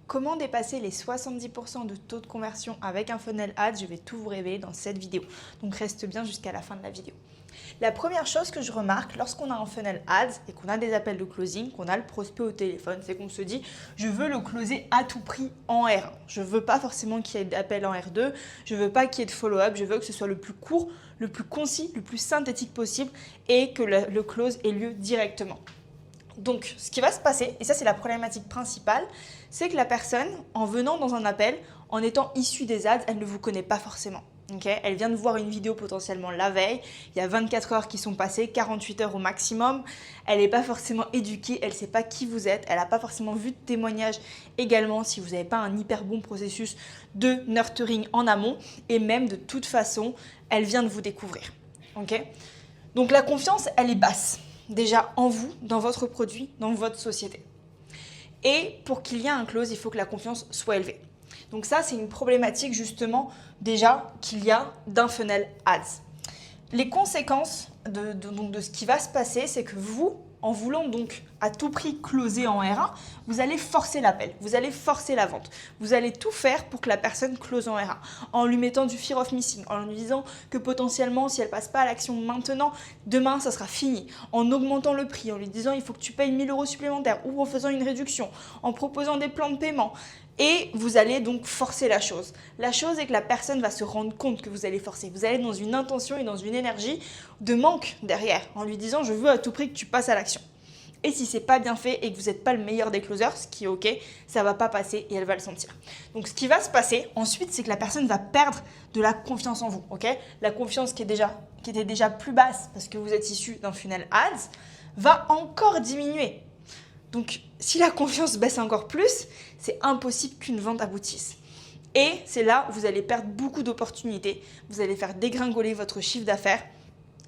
Comment dépasser les 70% de taux de conversion avec un funnel ads? Je vais tout vous révéler dans cette vidéo. Donc reste bien jusqu'à la fin de la vidéo. La première chose que je remarque lorsqu'on a un funnel ads et qu'on a des appels de closing, qu'on a le prospect au téléphone, c'est qu'on se dit je veux le closer à tout prix en R1. Je ne veux pas forcément qu'il y ait d'appel en R2, je ne veux pas qu'il y ait de follow-up, je veux que ce soit le plus court, le plus concis, le plus synthétique possible et que le close ait lieu directement. Donc, ce qui va se passer, et ça c'est la problématique principale, c'est que la personne, en venant dans un appel, en étant issue des ads, elle ne vous connaît pas forcément. Okay, elle vient de voir une vidéo potentiellement la veille, il y a 24 heures qui sont passées, 48 heures au maximum, elle n'est pas forcément éduquée, elle ne sait pas qui vous êtes, elle n'a pas forcément vu de témoignage également si vous n'avez pas un hyper bon processus de nurturing en amont, et même de toute façon, elle vient de vous découvrir. Okay, donc la confiance, elle est basse, déjà en vous, dans votre produit, dans votre société. Et pour qu'il y ait un close, il faut que la confiance soit élevée. Donc ça, c'est une problématique justement déjà qu'il y a d'un funnel ads. Les conséquences de ce qui va se passer, c'est que vous, en voulant donc à tout prix closer en R1, vous allez forcer l'appel, vous allez forcer la vente. Vous allez tout faire pour que la personne close en R1, en lui mettant du fear of missing, en lui disant que potentiellement, si elle ne passe pas à l'action maintenant, demain, ça sera fini. En augmentant le prix, en lui disant il faut que tu payes 1 000 € supplémentaires ou en faisant une réduction, en proposant des plans de paiement. Et vous allez donc forcer la chose. La chose est que la personne va se rendre compte que vous allez forcer. Vous allez dans une intention et dans une énergie de manque derrière, en lui disant je veux à tout prix que tu passes à l'action. Et si c'est pas bien fait et que vous n'êtes pas le meilleur des closers, ce qui est ok, ça va pas passer et elle va le sentir. Donc ce qui va se passer ensuite, c'est que la personne va perdre de la confiance en vous. Okay, la confiance qui était déjà plus basse parce que vous êtes issu d'un funnel ads va encore diminuer. Donc, si la confiance baisse encore plus, c'est impossible qu'une vente aboutisse. Et c'est là où vous allez perdre beaucoup d'opportunités, vous allez faire dégringoler votre chiffre d'affaires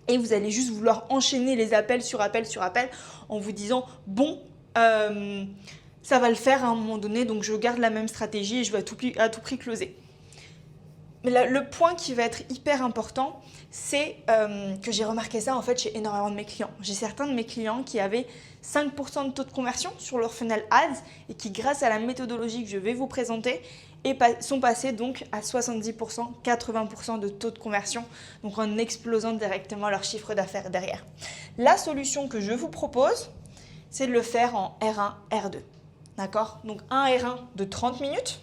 et vous allez juste vouloir enchaîner les appels sur appels sur appels en vous disant « bon, ça va le faire à un moment donné, donc je garde la même stratégie et je vais à tout prix closer ». Mais le point qui va être hyper important, c'est que j'ai remarqué ça en fait chez énormément de mes clients. J'ai certains de mes clients qui avaient 5% de taux de conversion sur leur funnel ads et qui, grâce à la méthodologie que je vais vous présenter, sont passés donc à 70%, 80% de taux de conversion, donc en explosant directement leur chiffre d'affaires derrière. La solution que je vous propose, c'est de le faire en R1, R2. D'accord? Donc un R1 de 30 minutes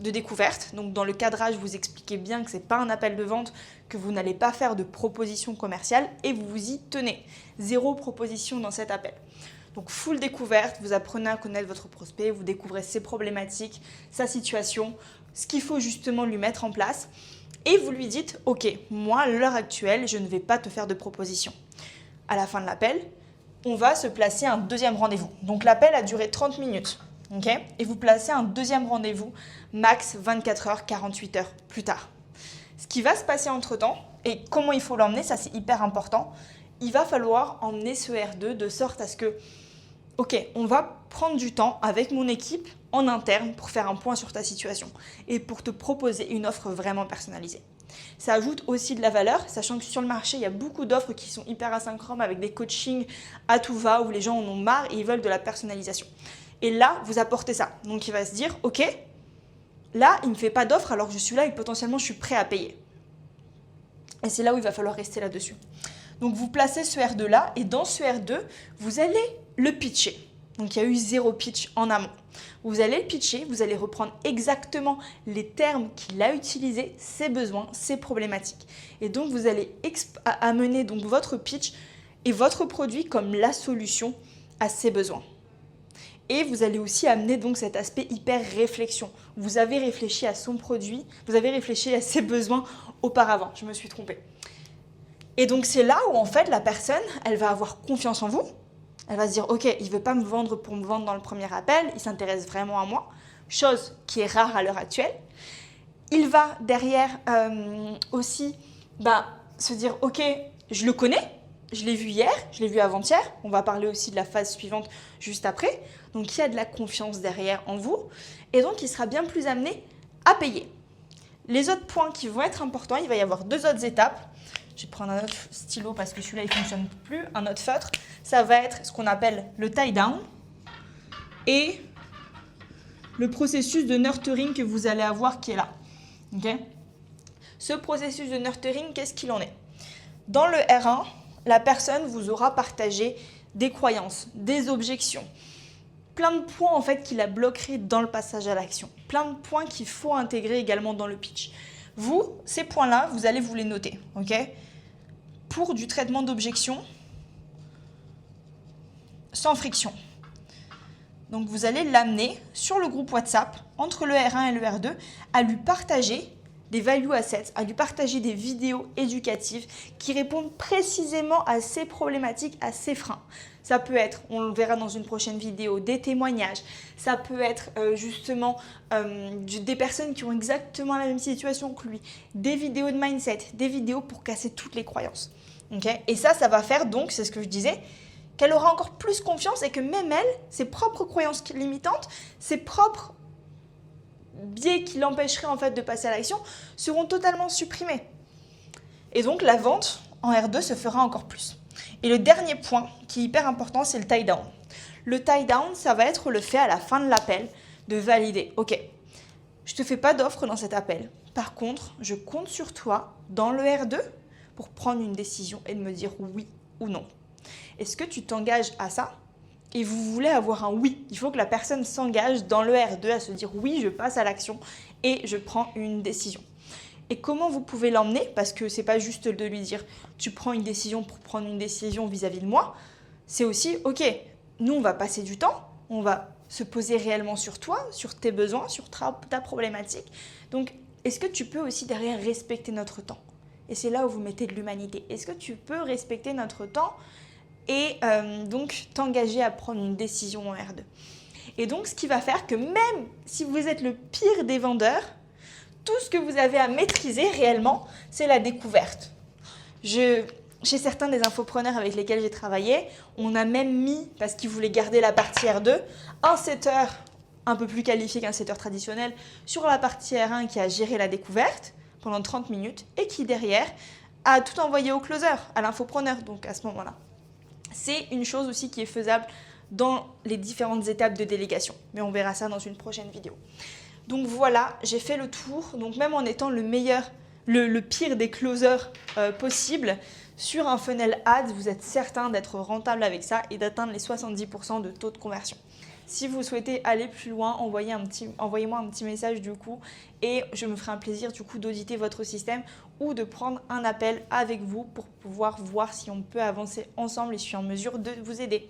de découverte. Donc dans le cadrage, vous expliquez bien que ce n'est pas un appel de vente, que vous n'allez pas faire de proposition commerciale et vous vous y tenez. 0 proposition dans cet appel. Donc full découverte, vous apprenez à connaître votre prospect, vous découvrez ses problématiques, sa situation, ce qu'il faut justement lui mettre en place et vous lui dites « Ok, moi à l'heure actuelle, je ne vais pas te faire de proposition. » À la fin de l'appel, on va se placer un deuxième rendez-vous. Donc l'appel a duré 30 minutes. Okay, et vous placez un deuxième rendez-vous max 24 heures, 48 heures plus tard. Ce qui va se passer entre-temps et comment il faut l'emmener, ça c'est hyper important. Il va falloir emmener ce R2 de sorte à ce que, ok, on va prendre du temps avec mon équipe en interne pour faire un point sur ta situation et pour te proposer une offre vraiment personnalisée. Ça ajoute aussi de la valeur, sachant que sur le marché, il y a beaucoup d'offres qui sont hyper asynchrones avec des coachings à tout va où les gens en ont marre et ils veulent de la personnalisation. Et là, vous apportez ça. Donc, il va se dire, ok, là, il ne me fait pas d'offre alors que je suis là et potentiellement, je suis prêt à payer. Et c'est là où il va falloir rester là-dessus. Donc, vous placez ce R2 là et dans ce R2, vous allez le pitcher. Donc, il y a eu 0 pitch en amont. Vous allez le pitcher, vous allez reprendre exactement les termes qu'il a utilisés, ses besoins, ses problématiques. Et donc, vous allez amener donc votre pitch et votre produit comme la solution à ses besoins. Et vous allez aussi amener donc cet aspect hyper réflexion. Vous avez réfléchi à son produit, vous avez réfléchi à ses besoins auparavant. Je me suis trompée. Et donc c'est là où en fait la personne, elle va avoir confiance en vous. Elle va se dire, ok, il ne veut pas me vendre pour me vendre dans le premier appel, il s'intéresse vraiment à moi, chose qui est rare à l'heure actuelle. Il va derrière aussi se dire, ok, je le connais. Je l'ai vu hier, je l'ai vu avant-hier. On va parler aussi de la phase suivante juste après. Donc, il y a de la confiance derrière en vous. Et donc, il sera bien plus amené à payer. Les autres points qui vont être importants, il va y avoir 2 autres étapes. Je vais prendre un autre stylo parce que celui-là, il ne fonctionne plus. Un autre feutre. Ça va être ce qu'on appelle le tie down et le processus de nurturing que vous allez avoir qui est là. Okay. Ce processus de nurturing, qu'est-ce qu'il en est? Dans le R1, la personne vous aura partagé des croyances, des objections, plein de points en fait qui la bloqueraient dans le passage à l'action, plein de points qu'il faut intégrer également dans le pitch. Vous, ces points-là, vous allez vous les noter, ok? Pour du traitement d'objections, sans friction. Donc vous allez l'amener sur le groupe WhatsApp, entre le R1 et le R2, à lui partager des value assets, à lui partager des vidéos éducatives qui répondent précisément à ses problématiques, à ses freins. Ça peut être, on le verra dans une prochaine vidéo, des témoignages. Ça peut être justement des personnes qui ont exactement la même situation que lui. Des vidéos de mindset, des vidéos pour casser toutes les croyances. Okay. Et ça va faire donc, c'est ce que je disais, qu'elle aura encore plus confiance et que même elle, ses propres croyances limitantes, ses propres biais qui l'empêcheraient en fait de passer à l'action seront totalement supprimés. Et donc la vente en R2 se fera encore plus. Et le dernier point qui est hyper important, c'est le tie down. Le tie down, ça va être le fait à la fin de l'appel de valider. Ok, je te fais pas d'offre dans cet appel. Par contre, je compte sur toi dans le R2 pour prendre une décision et de me dire oui ou non. Est-ce que tu t'engages à ça? Et vous voulez avoir un oui. Il faut que la personne s'engage dans le R2 à se dire oui, je passe à l'action et je prends une décision. Et comment vous pouvez l'emmener? Parce que c'est pas juste de lui dire tu prends une décision pour prendre une décision vis-à-vis de moi. C'est aussi ok, nous on va passer du temps, on va se poser réellement sur toi, sur tes besoins, sur ta problématique. Donc est-ce que tu peux aussi derrière respecter notre temps? Et c'est là où vous mettez de l'humanité. Est-ce que tu peux respecter notre temps et donc t'engager à prendre une décision en R2? Et donc ce qui va faire que même si vous êtes le pire des vendeurs, tout ce que vous avez à maîtriser réellement, c'est la découverte. Chez certains des infopreneurs avec lesquels j'ai travaillé, on a même mis, parce qu'ils voulaient garder la partie R2, un setter un peu plus qualifié qu'un setter traditionnel sur la partie R1 qui a géré la découverte pendant 30 minutes et qui derrière a tout envoyé au closer, à l'infopreneur, donc à ce moment-là. C'est une chose aussi qui est faisable dans les différentes étapes de délégation. Mais on verra ça dans une prochaine vidéo. Donc voilà, j'ai fait le tour. Donc même en étant le pire des closers possible, sur un funnel ads, vous êtes certain d'être rentable avec ça et d'atteindre les 70% de taux de conversion. Si vous souhaitez aller plus loin, envoyez-moi un petit message du coup et je me ferai un plaisir du coup d'auditer votre système ou de prendre un appel avec vous pour pouvoir voir si on peut avancer ensemble et je suis en mesure de vous aider.